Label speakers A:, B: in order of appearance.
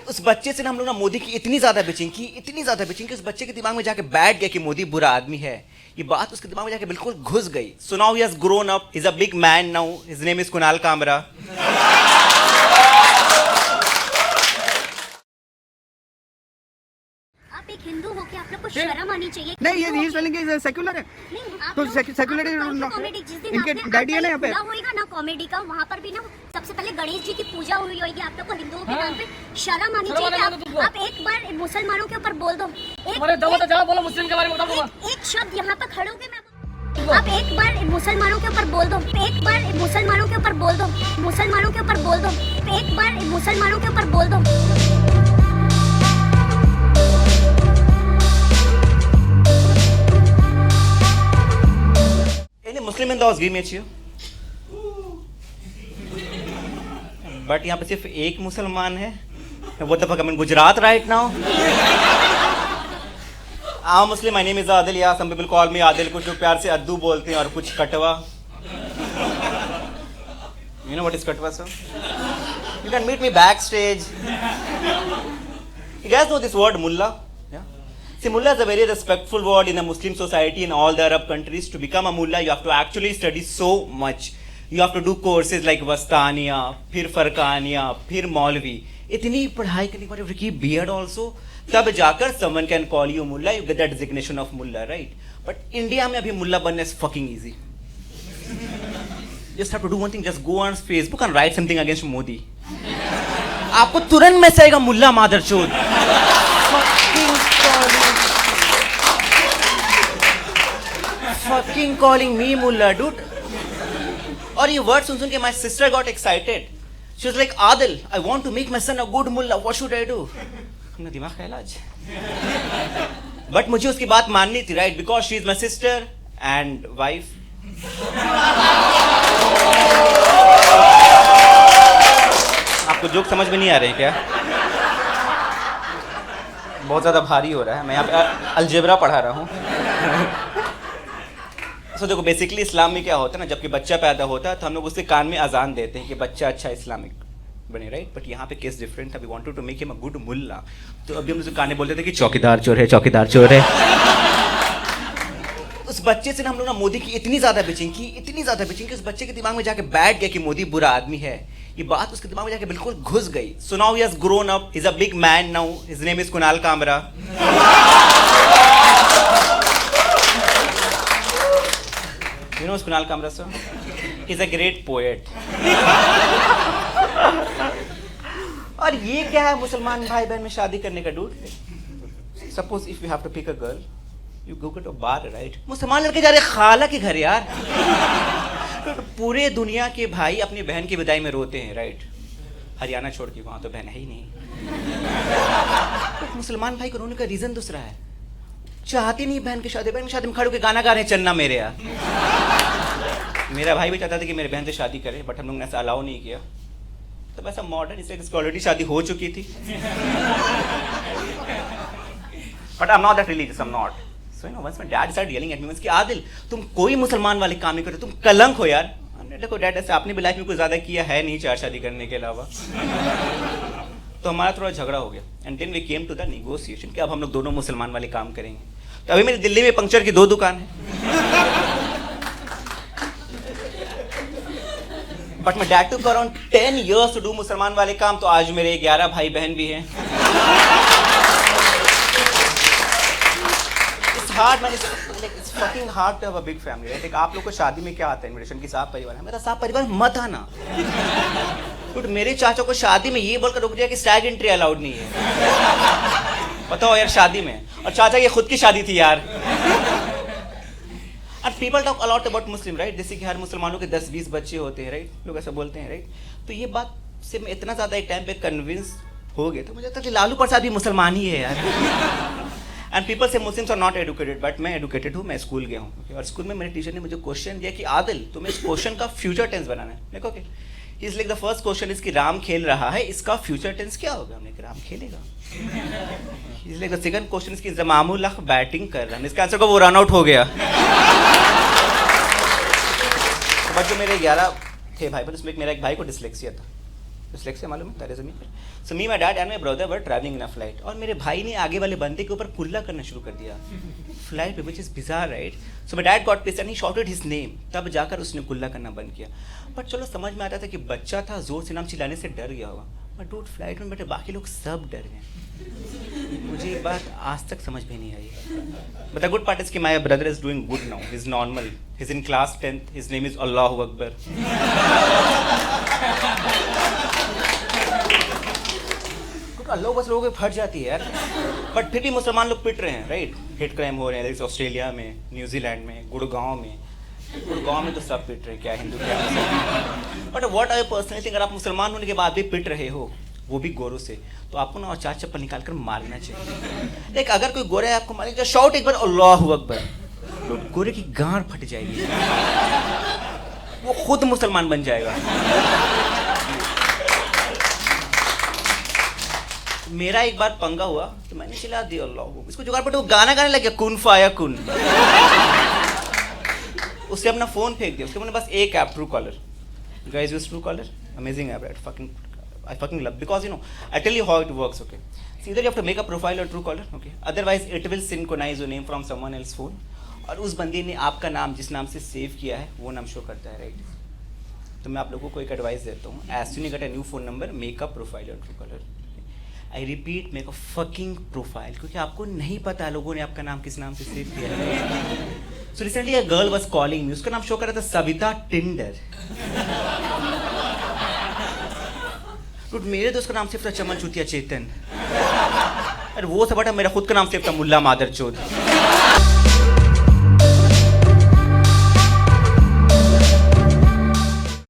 A: उस बच्चे से ना हम लोग ना मोदी की इतनी ज्यादा बिचिंग की उस बच्चे के दिमाग में जाके बैठ गया कि मोदी बुरा आदमी है। ये बात उसके दिमाग में जाके बिल्कुल घुस गई। So now he has grown up, he is a big man now, his name is Kunal Kamra.
B: आप एक हिंदू हो के आप लोग को शर्म आनी चाहिए।
C: नहीं, ये रील्स वाले के सेक्युलर है तो सेक्युलरिटी इनके डैडी है ना यहाँ पे।
B: ना होएगा ना कॉमेडी का, वहाँ पर भी ना सबसे पहले गणेश जी की पूजा हुई होगी। आप लोग को हिंदुओं के नाम पे शर्म आनी चाहिए। आप एक बार मुसलमानों के ऊपर बोल दो,
C: मुस्लिम के बारे में बता।
B: एक शब्द यहाँ पर खड़े होके मैं, आप एक बार मुसलमानों के ऊपर बोल दो, एक बार मुसलमानों के ऊपर बोल दो, मुसलमानों के ऊपर बोल दो, एक बार मुसलमानों के ऊपर बोल दो।
A: Any Muslim in the house, give me a cheer. But यहाँ पे सिर्फ एक मुसलमान है। What the fuck, I'm in Gujarat right now. I'm Muslim, my name is Adil. Yeah, some people call me Adil. कुछ लोग प्यार से अद्दू बोलते हैं और कुछ कटवा। You know what is katwa, sir? You can meet me backstage. You guys know this word mullah? Yeah. See, mullah is a very respectful word in a Muslim society in all the Arab countries. To become a mullah, you have to actually study so much. You have to do courses like Vastaniya, फिर फरकानिया, फिर मौलवी। इतनी पढ़ाई करने के बाद you keep beard also. तब जाकर someone can call you mullah. You get that designation of mullah, right? But India में अभी mullah बनना is fucking easy. Just have to do one thing. Just go on Facebook and write something against Modi. आपको तुरंत message आएगा मुल्ला मादरचोद। Fucking calling me mullah, dude. और ये word सुन के my sister got excited. She was like, Adil, I want to make my son a good mullah. What should I do? अपना दिमाग का इलाज। But मुझे उसकी बात माननी थी, right? Because she is my sister and wife. आपको जोक समझ में नहीं आ रहे हैं क्या? बहुत ज़्यादा भारी हो रहा है। मैं यहाँ पे अलजेब्रा पढ़ा रहा हूँ। तो देखो बेसिकली इस्लाम में क्या होता है ना, जबकि बच्चा पैदा होता है तो हम लोग उसके कान में अजान देते हैं कि बच्चा अच्छा इस्लामिक बने, राइट? बट यहाँ पे केस डिफरेंट था। We wanted to make him a good मुल्ला। तो अभी हम उसके कान में बोलते थे कि चौकीदार चोर है, चौकीदार चोर है। उस बच्चे से ना हम लोग ना मोदी की इतनी ज़्यादा बिचिंग की उस बच्चे के दिमाग में जाके बैठ गया कि मोदी बुरा आदमी है। ये बात उसके दिमाग में जाके बिल्कुल घुस गई। So now he has grown up, he is a big man now, his name is Kunal Kamra. You know Kunal Kamra, sir? He's a great poet. और ये क्या है मुसलमान भाई बहन में शादी करने का dude? Suppose if you have to pick a girl, you go to a bar, right? मुसलमान लड़के जा रहे खाला के घर यार। तो पूरे दुनिया के भाई अपनी बहन की विदाई में रोते हैं, राइट? हरियाणा छोड़ के, वहाँ तो बहन है ही नहीं। तो मुसलमान भाई को रोने का रीजन दूसरा है। चाहती नहीं बहन की शादी में खड़े होकर गाना गा रहे हैं चन्ना मेरे यार। मेरा भाई भी चाहता था कि मेरी बहन से शादी करे, बट हम लोग ने ऐसा अलाउ नहीं किया। तो वैसा मॉडर्न इसलिए इसकी ऑलरेडी शादी हो चुकी थी। But I am not that religious, I am not. So you know once my dad started yelling at me कि आदिल तुम कोई मुसलमान वाले काम नहीं करते, तुम कलंक हो यार। हमने देखो डैड ऐसे आपने भी लाइफ में कुछ ज्यादा किया है नहीं चार शादी करने के अलावा। तो हमारा थोड़ा झगड़ा हो गया and then we came to the negotiation कि अब हम लोग दोनों मुसलमान वाले काम करेंगे। तो अभी मेरी दिल्ली में पंक्चर की 2 दुकान है। बट मैं dad took around 10 years to do मुसलमान वाले काम, तो आज मेरे 11 भाई बहन भी हैं। It's fucking hard to have a big family, right? आप लोग को शादी में क्या आता है इनविटेशन की साफ परिवार है। मेरा साफ परिवार मत आना। तो मेरे चाचा को शादी में ये बोलकर रुक जाए कि स्टैग एंट्री अलाउड नहीं है। बताओ यार शादी में, और चाचा की खुद की शादी थी यार। और people talk a lot about Muslim, right? जैसे कि हर मुसलमानों के 10-20 बच्चे होते हैं, राइट? लोग ऐसा बोलते हैं, राइट? तो ये बात से मैं इतना ज़्यादा एक टाइम पे कन्विंस हो गया, तो मुझे लगता है कि लालू प्रसाद भी मुसलमान ही है यार। And people say Muslims are not educated, but मैं एडुकेटेड हूँ, मैं स्कूल गया हूँ। और स्कूल में मेरे टीचर ने मुझे क्वेश्चन दिया कि आदिल तुम्हें इस क्वेश्चन का फ्यूचर टेंस बनाना है। देखो कि इसलिए द फर्स्ट क्वेश्चन इज कि राम खेल रहा है, इसका फ्यूचर टेंस क्या होगा? हमने कहा राम खेलेगा। इसलिए द सेकंड क्वेश्चन इज कि जमामुल हक बैटिंग कर रहा है, इसका आंसर को वो रन आउट हो गया। बट जो मेरे 11 थे भाई बहन, उसमें मेरा एक भाई को डिसलेक्सिया था। डिस्लेक्सिया मालूम है तारे ज़मीन पर. So me, my dad and my brother were traveling in a flight. और मेरे भाई ने आगे वाले बंदे के ऊपर कुल्ला करना शुरू कर दिया फ्लाइट पे, which is bizarre, right? So my dad got pissed and he shouted his name. तब जाकर उसने कुल्ला करना बंद किया. बट चलो समझ में आता था कि बच्चा था, जोर से नाम चिल्लाने से डर गया होगा. बट डूड फ्लाइट में बैठे बाकी लोग सब डर गए. मुझे ये बात आज तक समझ में नहीं आई. But the good part is कि my brother is doing good now. He's normal. He's in class 10th. His name is Allahu Akbar. अल्लाह बस लोगों की फट जाती है यार. बट फिर भी मुसलमान लोग पिट रहे हैं, राइट? हेट क्राइम हो रहे हैं जैसे ऑस्ट्रेलिया में, न्यूजीलैंड में, गुड़गांव में तो सब पिट रहे हैं, क्या हिंदू क्या मुसलमान. But what I personally think, अगर आप मुसलमान होने के बाद भी पिट रहे हो, वो भी गोरों से, तो आपको ना और 4 चप्पल निकाल कर मारना चाहिए. लाइक अगर कोई गोरा है आपको मारेगा, शाउट एक बार अल्लाहु अकबर, तो गोरे की गांड फट जाएगी, वो खुद मुसलमान बन जाएगा. मेरा एक बार पंगा हुआ तो मैंने चिल्ला दिया अल्लाह, इसको जुगाड़, बट वो गाना गाने लग गया, कुन फाया कुन. उससे अपना फोन फेंक दिया. उसके मैंने बस एक app, true collar. Guys use true collar, amazing app, I fucking love, because you know, I tell you how it works, okay? So either you have to make a profile on Truecaller, okay? Otherwise it will synchronize your name from someone else's phone. और उस बंदे ने आपका नाम जिस नाम से save किया है वो नाम शो करता है, राइट? तो मैं आप लोगों को एक एडवाइस देता हूँ, as soon as you get a new phone number, make a profile on Truecaller. I repeat, make a fucking profile, क्योंकि आपको नहीं पता लोगों ने आपका नाम किस नाम से सेव किया है. So recently a girl was calling me, उसका नाम शो कर रहा था सविता टिंडर. तो मेरे दोस्त का नाम सिर्फ था चमन चूतिया चेतन, और वो सब बटा मेरा खुद का नाम सिर्फ था मुल्ला मादर चौध.